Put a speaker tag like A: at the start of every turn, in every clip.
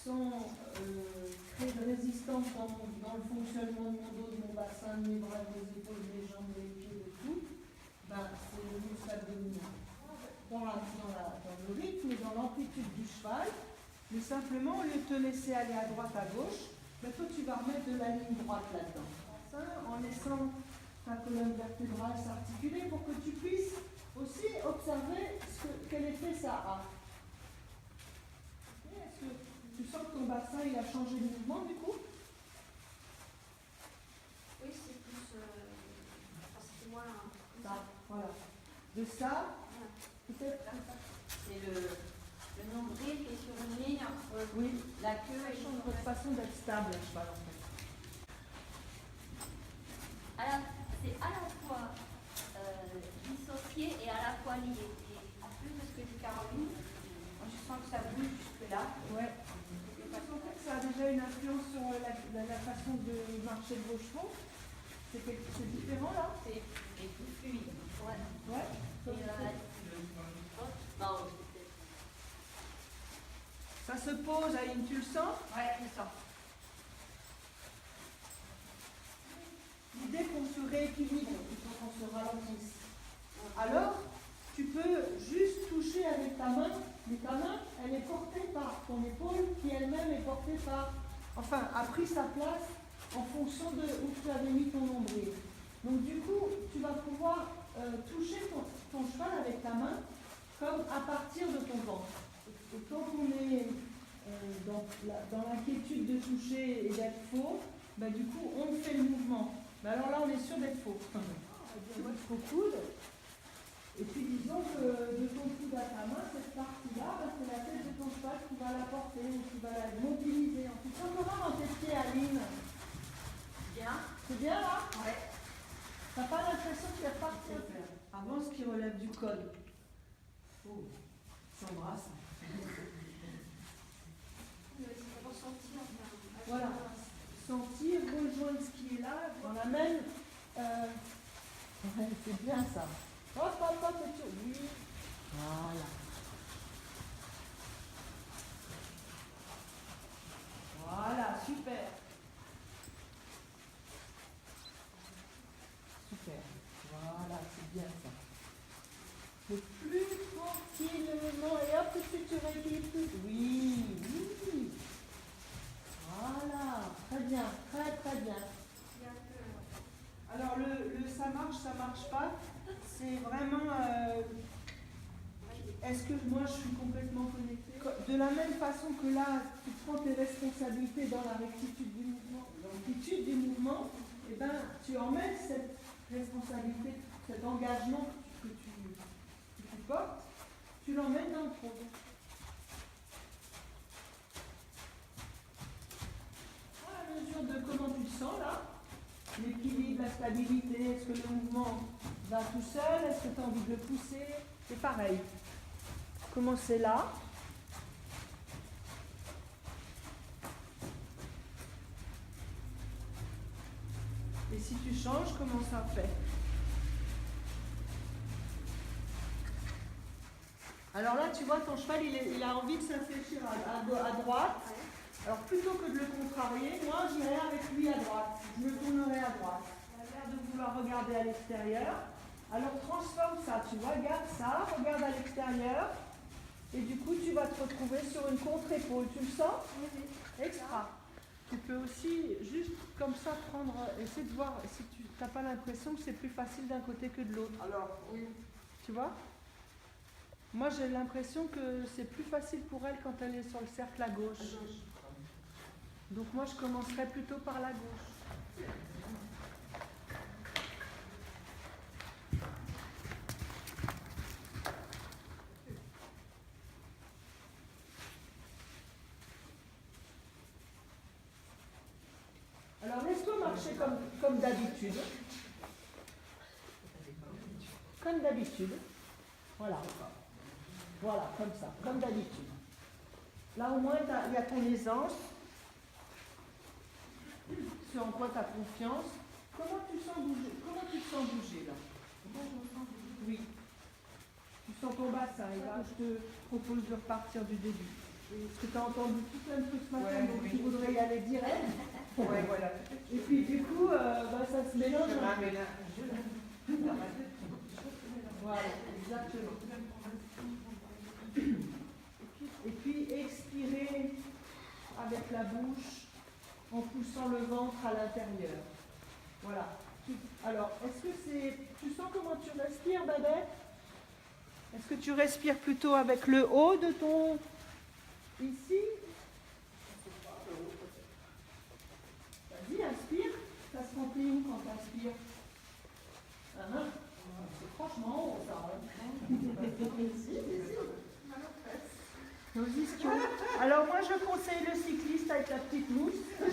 A: sans créer de résistance dans le fonctionnement de mon dos, de mon bassin, de mes bras, de mes épaules, de mes jambes, de mes pieds, de tout, ben, c'est le muscle abdominal. Dans le rythme et dans l'amplitude du cheval, mais simplement, au lieu de te laisser aller à droite, à gauche, ben, toi tu vas remettre de la ligne droite là-dedans. En laissant ta colonne vertébrale s'articuler pour que tu puisses aussi observer quel effet ça a. Est-ce que tu sens que ton bassin il a changé de mouvement du coup?
B: Oui, c'est plus. C'est moins.
A: Ça, voilà. De ça, peut-être.
B: C'est le nombril qui est sur une ligne entre la queue et
A: Votre façon d'être stable, le cheval en fait.
B: C'est à la fois dissocié et à la fois lié. Et en plus de ce que dit Caroline, moi je sens que ça bouge jusque-là.
A: Ouais. Parce qu'en fait, ça a déjà une influence sur la façon de marcher de vos chevaux. C'est différent là?
B: C'est plus fluide.
A: Ouais. Ça se pose, Aline, tu le sens?
B: Ouais, je le sens.
A: L'idée qu'on se rééquilibre, il faut qu'on se ralentisse. Alors, tu peux juste toucher avec ta main, mais ta main, elle est portée par ton épaule, qui elle-même est portée par, enfin, a pris sa place en fonction de où tu avais mis ton nombril. Donc du coup, tu vas pouvoir toucher ton cheval avec ta main, comme à partir de ton ventre. Et quand on est dans l'inquiétude de toucher et d'être faux, bah, du coup, on fait le mouvement. Mais alors là, on est sûr d'être faux. On va dire votre coude. Et puis disons que de ton coude à ta main, cette partie-là, bah, c'est la tête de ton cheval qui va la porter ou qui va la mobiliser. En tout cas, comment dans tes pieds, Aline?
B: Bien.
A: C'est bien là?
B: Ouais.
A: T'as pas l'impression qu'il est reparti? Avant, ce qui relève du col. Oh, s'embrasse. Voilà. Sentir, rejoindre ce qui est là, dans la même. Ouais, c'est bien ça. Hop, hop, hop, et tout. Oui. Voilà. Voilà, super. Super. Voilà, c'est bien ça. Le plus tranquillement, et hop, tout de suite tu rééquilibres tout. Oui, oui. Voilà, très bien, très très bien. Alors le ça marche pas, c'est vraiment est-ce que moi je suis complètement connectée? De la même façon que là, tu prends tes responsabilités dans la rectitude du mouvement, l'amplitude du mouvement, et ben tu emmènes cette responsabilité, cet engagement que tu portes, tu l'emmènes dans le projet. À la mesure de comment tu te sens là, l'équilibre, la stabilité, est-ce que le mouvement va tout seul, est-ce que tu as envie de le pousser? C'est pareil. Commencez là. Et si tu changes, comment ça fait? Alors là, tu vois, ton cheval, il a envie de s'infléchir à droite. Alors plutôt que de le contrarier, moi j'irai avec lui à droite. Je me tournerai à droite. Il a l'air de vouloir regarder à l'extérieur. Alors transforme ça, tu vois, garde ça, regarde à l'extérieur. Et du coup, tu vas te retrouver sur une contre-épaule. Tu le sens? Oui. Extra. Tu peux aussi, juste comme ça, essayer de voir si tu n'as pas l'impression que c'est plus facile d'un côté que de l'autre.
C: Alors, oui.
A: Tu vois? Moi, j'ai l'impression que c'est plus facile pour elle quand elle est sur le cercle à gauche. Donc moi, je commencerai plutôt par la gauche. Alors, laisse-toi marcher comme d'habitude. Comme d'habitude. Voilà. Voilà, comme ça, comme d'habitude. Là, au moins, il y a ton aisance. Ce en quoi tu as confiance. Comment tu te sens bouger là? Comment je me sens bouger? Oui. Tu sens ton bassin. Et là, je te propose de repartir du début. Parce que tu as entendu tout plein de trucs ce matin,
C: Ouais,
A: donc
C: oui.
A: tu voudrais y aller direct.
C: Ouais, voilà.
A: Et puis du coup, ça se mélange.
C: Je m'aménage dans ma tête.
A: Voilà, exactement. Et puis expirer avec la bouche en poussant le ventre à l'intérieur. Voilà. Alors, est-ce que c'est... Tu sens comment tu respires, Babette? Est-ce que tu respires plutôt avec le haut de ton... Ici? Vas-y, inspire. Ça se remplit où quand tu inspires? C'est franchement haut, ça. Nos ischios. Alors moi, je conseille le cycliste avec la petite mousse.
C: J'ai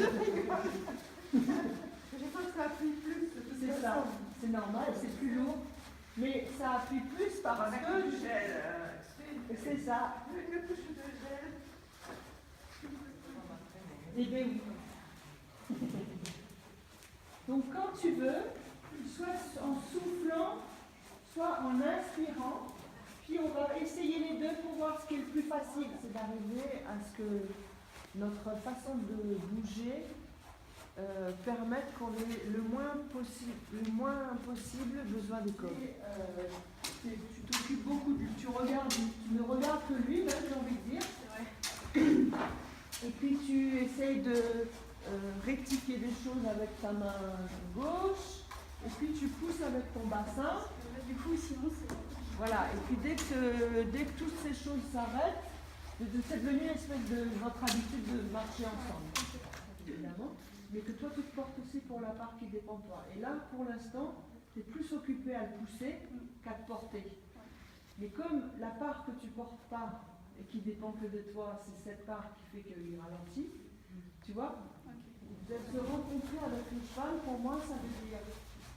C: peur que ça appuie plus.
A: C'est ça, c'est normal, c'est plus lourd. Mais ça appuie plus parce
C: Avec
A: que...
C: du gel.
A: C'est ça.
C: Avec une couche de gel.
A: Eh bien oui. Donc quand tu veux, soit en soufflant, soit en inspirant, puis on va essayer les deux pour voir ce qui est le plus facile. C'est d'arriver à ce que notre façon de bouger permette qu'on ait le moins possible besoin des corps. Tu t'occupes beaucoup, tu ne regardes que lui, même, j'ai envie de dire.
B: C'est vrai.
A: Et puis tu essayes de rectifier des choses avec ta main gauche, et puis tu pousses avec ton bassin.
B: Du coup, sinon, c'est...
A: Voilà, et puis dès que toutes ces choses s'arrêtent, c'est devenu une espèce de votre habitude de marcher ensemble, évidemment, mais que toi tu te portes aussi pour la part qui dépend de toi. Et là, pour l'instant, tu es plus occupé à le pousser qu'à te porter. Mais comme la part que tu portes pas et qui dépend que de toi, c'est cette part qui fait qu'il ralentit, tu vois, se rencontrer avec le cheval, pour moi, ça veut dire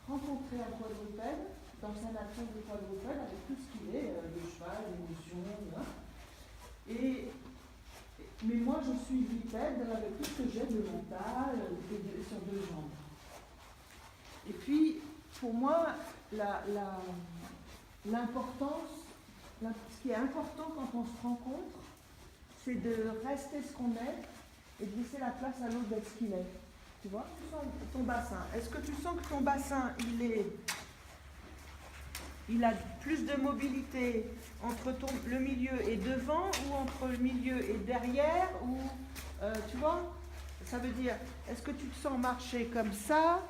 A: rencontrer un quadrupède dans sa nature de quadrupède avec tout ce qu'il est, le cheval, l'émotion, mais moi je suis bipède avec tout ce que j'ai de mental sur deux jambes. Et puis, pour moi, l'importance, ce qui est important quand on se rencontre, c'est de rester ce qu'on est et de laisser la place à l'autre d'être ce qu'il est. Tu vois, tu sens ton bassin. Est-ce que tu sens que ton bassin, il a plus de mobilité entre le milieu et devant, ou entre le milieu et derrière, ou tu vois, ça veut dire, est-ce que tu te sens marcher comme ça,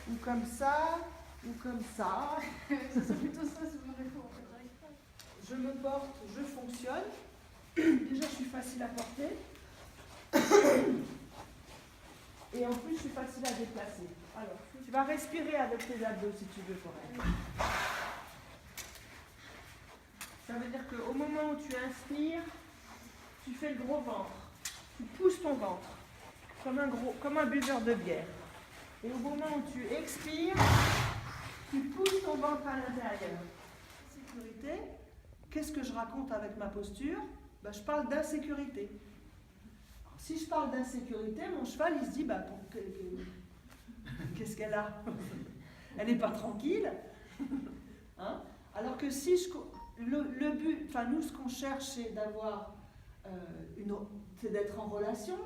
A: ou comme ça, ou comme ça?
B: C'est plutôt ça, c'est mon défaut, en fait, j'arrive pas.
A: Je me porte, je fonctionne. Déjà, je suis facile à porter. Et en plus, je suis facile à déplacer. Alors, tu vas respirer avec tes abdos si tu veux, correct. Ça veut dire qu'au moment où tu inspires, tu fais le gros ventre. Tu pousses ton ventre, comme un buveur de bière. Et au moment où tu expires, tu pousses ton ventre à l'intérieur. Sécurité. Qu'est-ce que je raconte avec ma posture? Je parle d'insécurité. Si je parle d'insécurité, mon cheval, il se dit, qu'est-ce qu'elle a? Elle n'est pas tranquille. Hein? Alors que si le but, nous, ce qu'on cherche, c'est d'avoir c'est d'être en relation,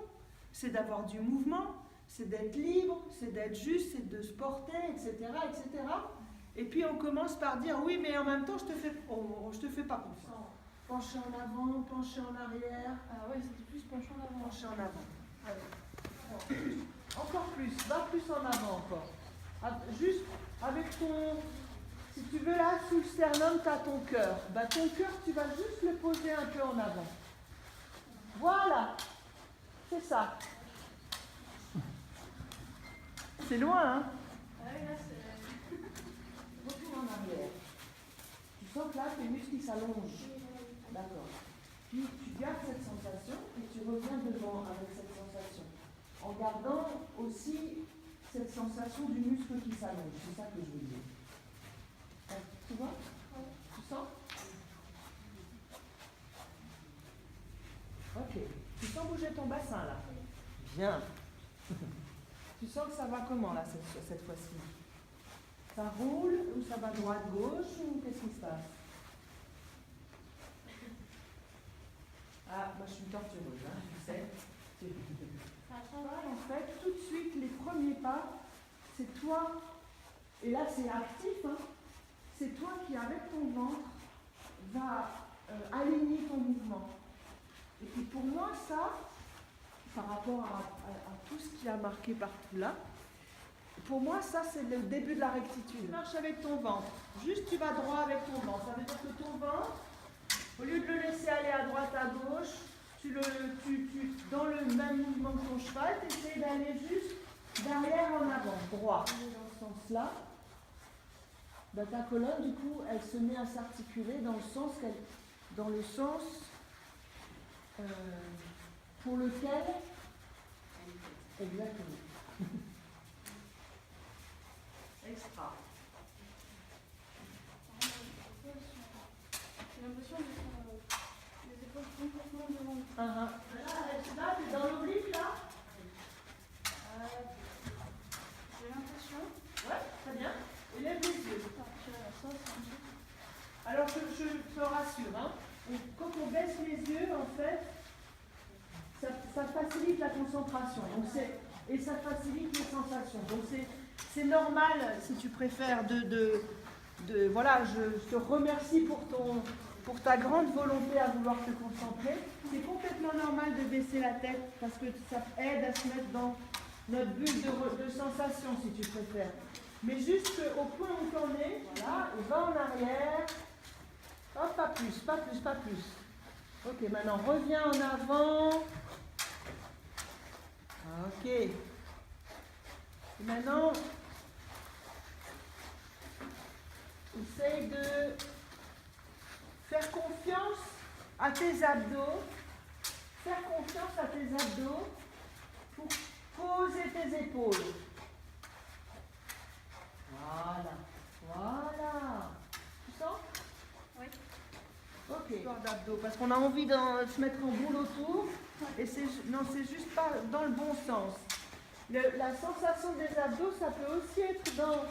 A: c'est d'avoir du mouvement, c'est d'être libre, c'est d'être juste, c'est de se porter, etc., etc. Et puis on commence par dire, oui, mais en même temps, je te fais pas confiance. Pencher en avant, pencher en arrière.
B: Ah ouais, c'était plus pencher en avant.
A: Pencher en avant. Allez. Encore plus, va plus en avant encore. Juste avec ton... Si tu veux là, sous le sternum, tu as ton cœur. Ton cœur, tu vas juste le poser un peu en avant. Voilà. C'est ça. C'est loin, hein?
B: Ah oui, là, c'est...
A: Retour en arrière. Tu sens que là, tes muscles s'allongent. D'accord. Puis tu gardes cette sensation et tu reviens devant avec cette sensation. En gardant aussi cette sensation du muscle qui s'allonge. C'est ça que je veux dire. Tu vois? Tu sens? Ok. Tu sens bouger ton bassin là? Bien. Tu sens que ça va comment là cette fois-ci? Ça roule ou ça va droite-gauche ou qu'est-ce qui se passe? Ah, moi je suis une tortureuse, hein, tu sais.
B: Ça change.
A: En fait, tout de suite, les premiers pas, c'est toi, et là c'est actif, hein, c'est toi qui, avec ton ventre, va aligner ton mouvement. Et puis pour moi, ça, par rapport à tout ce qui a marqué partout là, pour moi, ça c'est le début de la rectitude. Tu marches avec ton ventre, juste tu vas droit avec ton ventre. Ça veut dire que ton ventre, au lieu de le laisser aller à droite, à gauche, dans le même mouvement que ton cheval, tu essaies d'aller juste d'arrière en avant, droit. Dans ce sens-là, ben, ta colonne, du coup, elle se met à s'articuler dans le sens pour lequel. Exactement. Extra.
B: J'ai l'impression d'être les épaules complètement devant.
A: Là, tu es dans l'oblique, là?
B: J'ai l'impression.
A: Ouais, très bien. Et lève les yeux. Alors, je te rassure, hein, quand on baisse les yeux, en fait, ça facilite la concentration. Donc et ça facilite les sensations. Donc c'est normal, si tu préfères, voilà, je te remercie pour ta grande volonté à vouloir te concentrer. C'est complètement normal de baisser la tête parce que ça aide à se mettre dans notre bulle de sensation, si tu préfères. Mais juste au point où tu en es, voilà, et va en arrière. Hop, pas plus, pas plus, pas plus. Ok, maintenant reviens en avant. Ok. Et maintenant, essaye de faire confiance à tes abdos. Faire confiance à tes abdos pour poser tes épaules. Voilà. Voilà. Tu sens?
B: Oui.
A: Ok. Histoire d'abdos, parce qu'on a envie de se mettre en boule autour. Et c'est juste pas dans le bon sens. La sensation des abdos, ça peut aussi être dans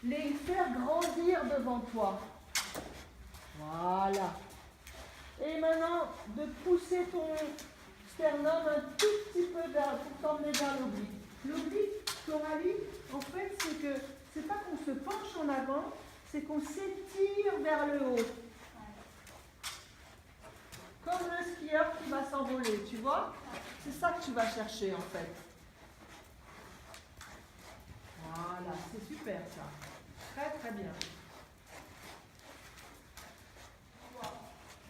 A: les faire grandir devant toi. Voilà. Et maintenant, de pousser ton sternum un tout petit peu pour t'emmener vers l'oblique. L'oblique, Coralie, en fait, c'est pas qu'on se penche en avant, c'est qu'on s'étire vers le haut. Comme le skieur qui va s'envoler, tu vois? C'est ça que tu vas chercher en fait. Voilà, c'est super ça. Très très bien.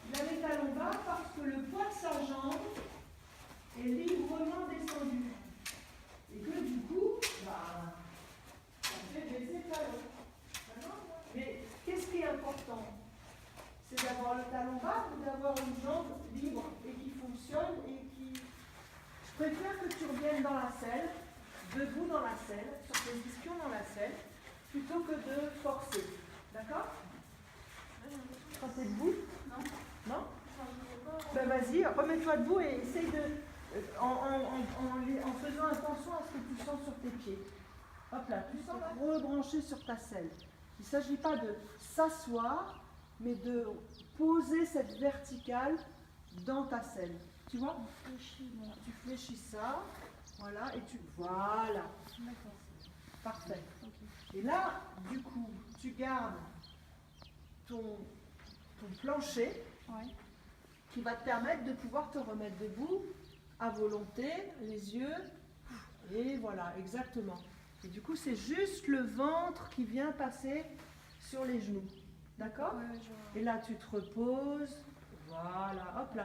A: Il a les talons bas parce que le poids de sa jambe est librement descendu. Et que du coup, ça fait baisser le talon. Mais qu'est-ce qui est important? C'est d'avoir le talon bas ou d'avoir une jambe libre et qui fonctionne et qui... Je préfère que tu reviennes dans la selle, debout dans la selle, sur tes ischions dans la selle, plutôt que de forcer. D'accord? Quand t'es debout?
B: Non.
A: Non? Ben vas-y, remets-toi debout et essaye de... en faisant attention à ce que tu sens sur tes pieds. Hop là, tu sens rebrancher sur ta selle. Il ne s'agit pas de s'asseoir, mais de poser cette verticale dans ta selle. Tu vois? Tu fléchis ça, voilà, et tu... Voilà. Parfait. Et là, du coup, tu gardes ton plancher qui va te permettre de pouvoir te remettre debout à volonté, les yeux, et voilà, exactement. Et du coup, c'est juste le ventre qui vient passer sur les genoux. D'accord? Et là, tu te reposes. Voilà, hop là.